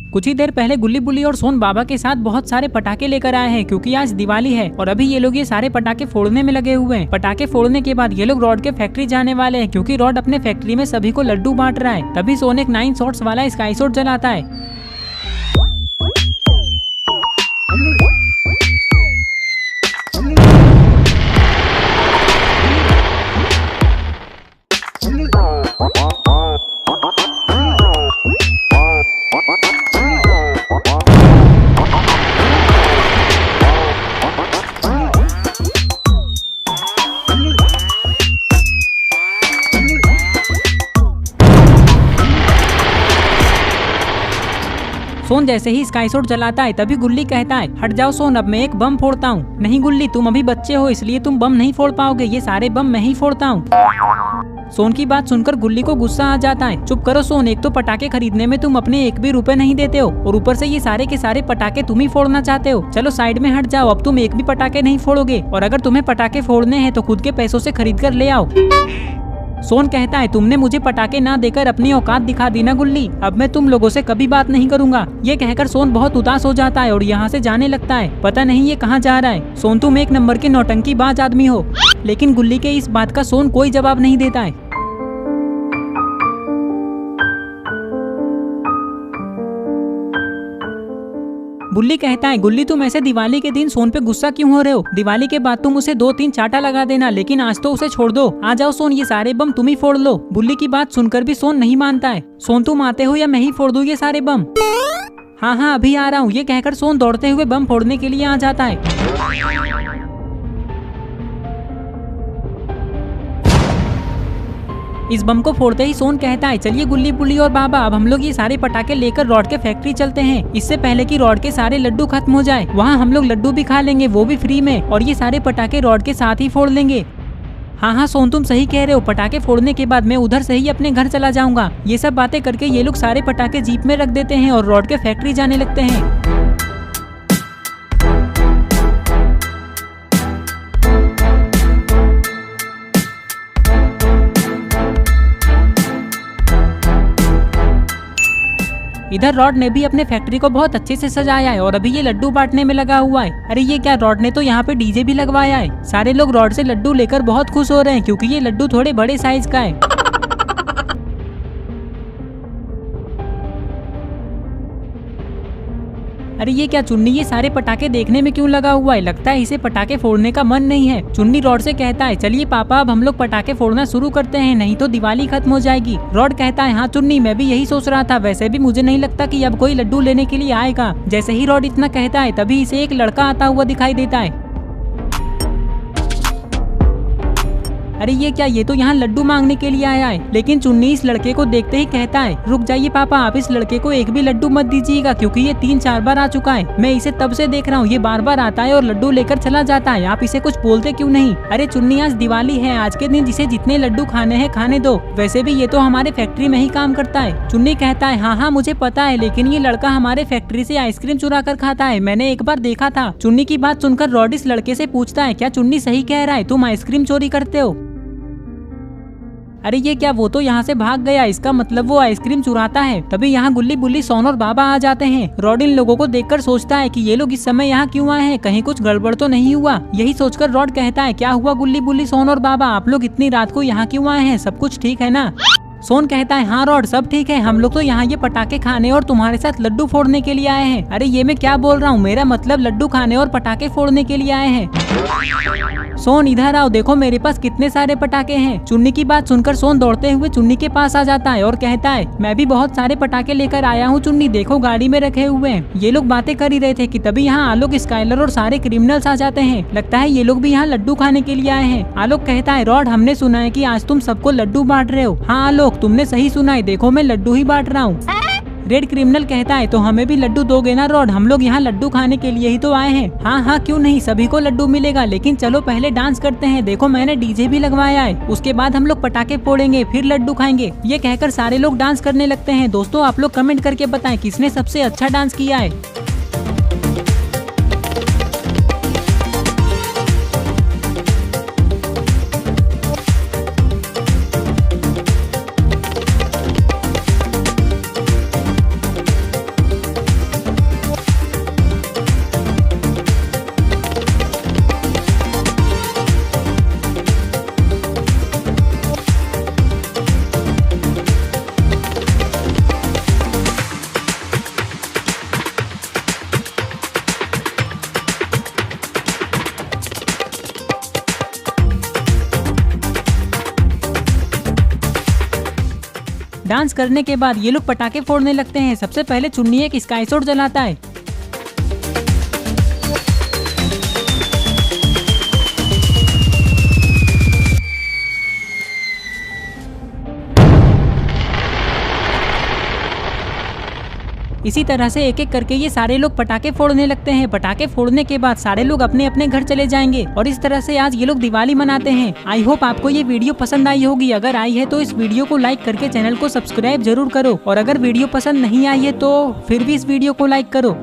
कुछ ही देर पहले गुल्ली बुल्ली और सोन बाबा के साथ बहुत सारे पटाखे लेकर आए हैं क्योंकि आज दिवाली है और अभी ये लोग ये सारे पटाखे फोड़ने में लगे हुए हैं। पटाखे फोड़ने के बाद ये लोग रॉड के फैक्ट्री जाने वाले हैं क्योंकि रॉड अपने फैक्ट्री में सभी को लड्डू बांट रहा है। तभी सोन एक 9 शॉट्स वाला स्काई शॉट जलाता है। सोन जैसे ही स्काई शॉट जलाता है तभी गुल्ली कहता है, हट जाओ सोन, अब मैं एक बम फोड़ता हूँ। नहीं गुल्ली, तुम अभी बच्चे हो इसलिए तुम बम नहीं फोड़ पाओगे, ये सारे बम मैं ही फोड़ता हूँ। सोन की बात सुनकर गुल्ली को गुस्सा आ जाता है। चुप करो सोन, एक तो पटाखे खरीदने में तुम अपने एक भी रुपए नहीं देते हो और ऊपर से ये सारे के सारे पटाखे तुम ही फोड़ना चाहते हो। चलो साइड में हट जाओ, अब तुम एक भी पटाखे नहीं फोड़ोगे और अगर तुम्हें पटाखे फोड़ने हैं तो खुद के पैसों से खरीद कर ले आओ। सोन कहता है, तुमने मुझे पटाखे ना देकर अपनी औकात दिखा दी ना गुल्ली, अब मैं तुम लोगों से कभी बात नहीं करूंगा। ये कहकर सोन बहुत उदास हो जाता है और यहाँ से जाने लगता है। पता नहीं ये कहाँ जा रहा है। सोन, तुम एक नंबर के नौटंकीबाज आदमी हो। लेकिन गुल्ली के इस बात का सोन कोई जवाब नहीं देता है। बुल्ली कहता है, गुल्ली तुम ऐसे दिवाली के दिन सोन पे गुस्सा क्यों हो रहे हो? दिवाली के बाद तुम उसे 2-3 चाटा लगा देना, लेकिन आज तो उसे छोड़ दो। आ जाओ सोन, ये सारे बम तुम ही फोड़ लो। बुल्ली की बात सुनकर भी सोन नहीं मानता है। सोन, तुम आते हो या मैं ही फोड़ दूं ये सारे बम? हाँ हाँ अभी आ रहा हूँ। ये कहकर सोन दौड़ते हुए बम फोड़ने के लिए आ जाता है। इस बम को फोड़ते ही सोन कहता है, चलिए गुल्ली बुल्ली और बाबा, अब हम लोग ये सारे पटाखे लेकर रॉड के फैक्ट्री चलते हैं। इससे पहले कि रॉड के सारे लड्डू खत्म हो जाए, वहाँ हम लोग लड्डू भी खा लेंगे, वो भी फ्री में, और ये सारे पटाखे रॉड के साथ ही फोड़ लेंगे। हाँ हाँ सोन, तुम सही कह रहे हो। पटाखे फोड़ने के बाद मैं उधर से ही अपने घर चला जाऊंगा। ये सब बातें करके ये लोग सारे पटाखे जीप में रख देते हैं और रॉड के फैक्ट्री जाने लगते हैं। इधर रॉड ने भी अपने फैक्ट्री को बहुत अच्छे से सजाया है और अभी ये लड्डू बांटने में लगा हुआ है। अरे ये क्या, रॉड ने तो यहाँ पे डीजे भी लगवाया है। सारे लोग रॉड से लड्डू लेकर बहुत खुश हो रहे हैं क्योंकि ये लड्डू थोड़े बड़े साइज का है। अरे ये क्या, चुन्नी ये सारे पटाखे देखने में क्यों लगा हुआ है? लगता है इसे पटाखे फोड़ने का मन नहीं है। चुन्नी रॉड से कहता है, चलिए पापा अब हम लोग पटाखे फोड़ना शुरू करते हैं, नहीं तो दिवाली खत्म हो जाएगी। रॉड कहता है, हाँ चुन्नी, मैं भी यही सोच रहा था। वैसे भी मुझे नहीं लगता कि अब कोई लड्डू लेने के लिए आएगा। जैसे ही रॉड इतना कहता है तभी इसे एक लड़का आता हुआ दिखाई देता है। अरे ये क्या, ये तो यहाँ लड्डू मांगने के लिए आया है। लेकिन चुन्नी इस लड़के को देखते ही कहता है, रुक जाइए पापा, आप इस लड़के को एक भी लड्डू मत दीजिएगा क्योंकि ये 3-4 बार आ चुका है। मैं इसे तब से देख रहा हूँ, ये बार बार आता है और लड्डू लेकर चला जाता है। आप इसे कुछ बोलते क्यों नहीं? अरे चुन्नी, आज दिवाली है, आज के दिन जिसे जितने लड्डू खाने हैं खाने दो। वैसे भी ये तो हमारे फैक्ट्री में ही काम करता है। चुन्नी कहता है, हाँ हाँ मुझे पता है, लेकिन ये लड़का हमारे फैक्ट्री से आइसक्रीम चुरा कर खाता है, मैंने एक बार देखा था। चुन्नी की बात सुनकर रॉड इस लड़के से पूछता है, क्या चुन्नी सही कह रहा है, तुम आइसक्रीम चोरी करते हो? अरे ये क्या, वो तो यहाँ से भाग गया, इसका मतलब वो आइसक्रीम चुराता है। तभी यहाँ गुल्ली बुल्ली सोन और बाबा आ जाते हैं। रॉड इन लोगों को देखकर सोचता है कि ये लोग इस समय यहाँ क्यों आए हैं, कहीं कुछ गड़बड़ तो नहीं हुआ। यही सोचकर रॉड कहता है, क्या हुआ गुल्ली बुल्ली सोन और बाबा, आप लोग इतनी रात को यहाँ क्यों आए हैं, सब कुछ ठीक है ना? सोन कहता है, हाँ रॉड सब ठीक है, हम लोग तो यहाँ ये पटाखे खाने और तुम्हारे साथ लड्डू फोड़ने के लिए आए हैं। अरे ये मैं क्या बोल रहा हूँ, मेरा मतलब लड्डू खाने और पटाखे फोड़ने के लिए आए हैं। सोन इधर आओ, देखो मेरे पास कितने सारे पटाखे हैं। चुन्नी की बात सुनकर सोन दौड़ते हुए चुन्नी के पास आ जाता है और कहता है, मैं भी बहुत सारे पटाखे लेकर आया हूँ चुन्नी, देखो गाड़ी में रखे हुए हैं। ये लोग बातें कर ही रहे थे कि तभी यहाँ आलोक, स्काइलर और सारे क्रिमिनल्स आ जाते हैं। लगता है ये लोग भी यहाँ लड्डू खाने के लिए आए हैं। आलोक कहता है, रॉड हमने सुना है कि आज तुम सबको लड्डू बांट रहे हो। हाँ आलोक, तुमने सही सुना है, देखो मैं लड्डू ही बांट रहा हूँ। रेड क्रिमिनल कहता है, तो हमें भी लड्डू दोगे ना रॉड, हम लोग यहाँ लड्डू खाने के लिए ही तो आए हैं। हाँ हाँ क्यों नहीं, सभी को लड्डू मिलेगा, लेकिन चलो पहले डांस करते हैं, देखो मैंने डीजे भी लगवाया है, उसके बाद हम लोग पटाखे फोड़ेंगे, फिर लड्डू खाएंगे। ये कहकर सारे लोग डांस करने लगते हैं। दोस्तों आप लोग कमेंट करके बताएं किसने सबसे अच्छा डांस किया है। डांस करने के बाद ये लोग पटाखे फोड़ने लगते हैं। सबसे पहले चुन्नी एक स्काई शॉट जलाता है। इसी तरह से एक एक करके ये सारे लोग पटाखे फोड़ने लगते हैं। पटाखे फोड़ने के बाद सारे लोग अपने अपने घर चले जाएंगे और इस तरह से आज ये लोग दिवाली मनाते हैं। आई होप आपको ये वीडियो पसंद आई होगी। अगर आई है तो इस वीडियो को लाइक करके चैनल को सब्सक्राइब जरूर करो और अगर वीडियो पसंद नहीं आई है तो फिर भी इस वीडियो को लाइक करो।